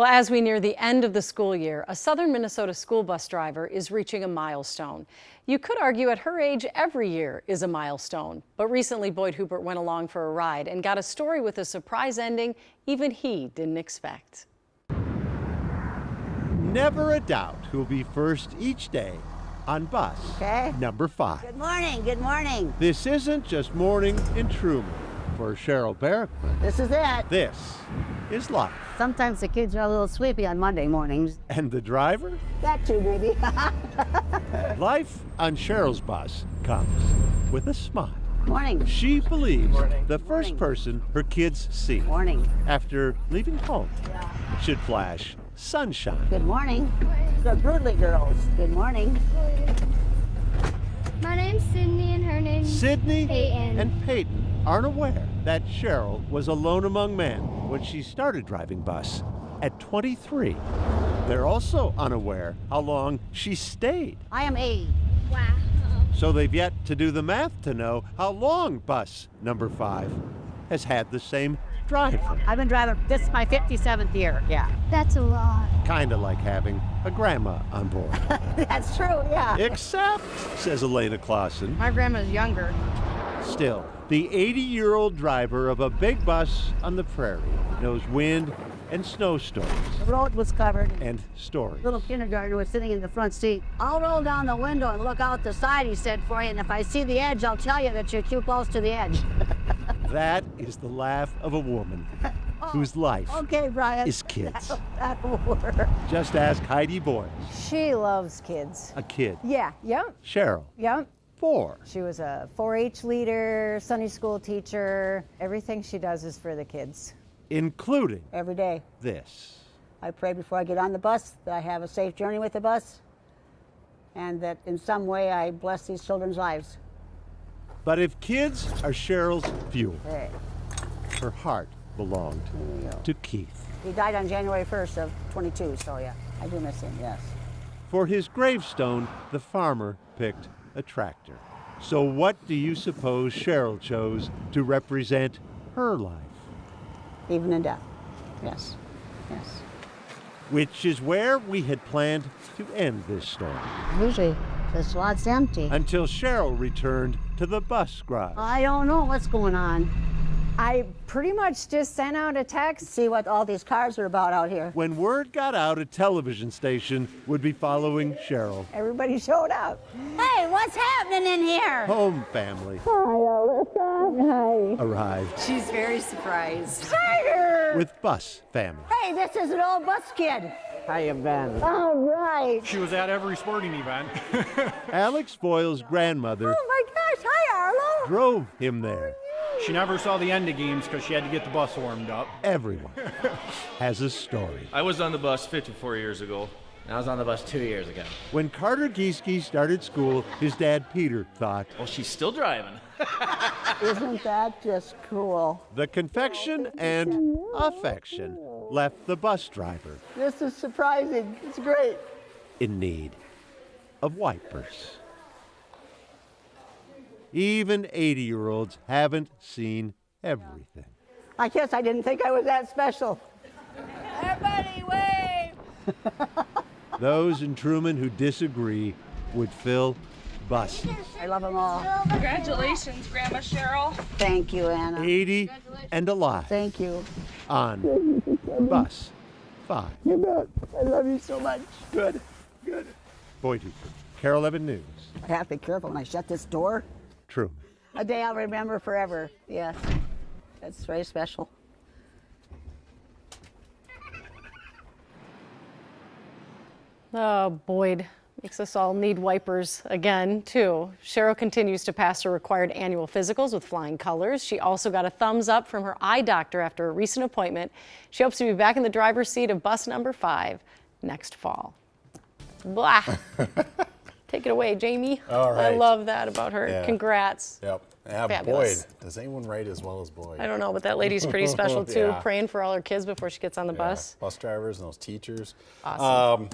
Well, as we near the end of the school year, a southern Minnesota school bus driver is reaching a milestone. You could argue at her age, every year is a milestone. But recently, Boyd Hubert went along for a ride and got a story with a surprise ending even he didn't expect. Never a doubt who'll be first each day on bus number 5. Good morning, good morning. This isn't just morning in Truman for Cheryl Berrickman. This is it. This is life. Sometimes the kids are a little sleepy on Monday mornings. And the driver? That too, maybe. Life on Cheryl's bus comes with a smile. Morning. She believes the first person her kids see Morning. after leaving home should flash sunshine. Good morning. The Broodley girls. Good morning. My name's Sydney and her name's Sydney Peyton. and Peyton aren't aware that Cheryl was alone among men when she started driving bus at 23. They're also unaware how long she stayed. I am 80. Wow. So they've yet to do the math to know how long bus number 5 has had the same driver. I've been driving, this is my 57th year. Yeah. That's a lot. Kind of like having a grandma on board. That's true, yeah. Except, says Elena Clausen, My grandma's younger. still, the 80-year-old driver of a big bus on the prairie knows wind and snowstorms The road was covered. and stories. Little kindergartner was sitting in the front seat. I'll roll down the window and look out the side, he said, for you, and if I see the edge, I'll tell you that you're too close to the edge. That is the laugh of a woman whose life Okay, Brian. is kids. That'll work. Just ask Heidi Boyles, She loves kids. a kid. Yeah, yep, Cheryl, yep. 4. She was a 4-H leader, Sunday school teacher. Everything she does is for the kids. Including Every day. this. I pray before I get on the bus that I have a safe journey with the bus and that in some way I bless these children's lives. But if kids are Cheryl's fuel, Hey, her heart belonged there you go. to Keith. He died on January 1st of 22, so yeah, I do miss him, yes. For his gravestone, the farmer picked a tractor. So what do you suppose Cheryl chose to represent her life? Even in death. Yes, yes. Which is where we had planned to end this story, Usually this lot's empty. until Cheryl returned to the bus garage. I don't know what's going on. I pretty much just sent out a text. See what all these cars are about out here. When word got out a television station would be following Cheryl. Everybody showed up. Hey, what's happening in here? Home family Hi, Alyssa. Hi. arrived She's very surprised. Tiger! with bus family. Hey, this is an old bus kid. Hiya, Ben. All right. She was at every sporting event. Alex Boyle's grandmother Oh my gosh, hi, Arlo. drove him there. She never saw the end of games because she had to get the bus warmed up. Everyone has a story. I was on the bus 54 years ago. I was on the bus 2 years ago. When Carter Gieske started school, his dad Peter thought, Well, she's still driving. Isn't that just cool? the confection and affection left the bus driver This is surprising. It's great. in need of wipers. Even 80-year-olds haven't seen everything. I guess I didn't think I was that special. Everybody wave! Those in Truman who disagree would fill buses. I love them all. Congratulations, Grandma Cheryl. Thank you, Anna. 80 and alive Thank you. on bus 5. You bet. I love you so much. Good, good. Boyd Hubert, Carol Evan News, I have to be careful when I shut this door. Truman. A day I'll remember forever. Yes. That's very special. Oh, Boyd makes us all need wipers again, too. Cheryl continues to pass her required annual physicals with flying colors. She also got a thumbs up from her eye doctor after a recent appointment. She hopes to be back in the driver's seat of bus number 5 next fall. Blah. Take it away, Jamie. All right. I love that about her. Yeah. Congrats. Yep. Yeah, Fabulous. Boyd. Does anyone write as well as Boyd? I don't know, but that lady's pretty special, too, Yeah. praying for all her kids before she gets on the bus. Bus drivers and those teachers. Awesome.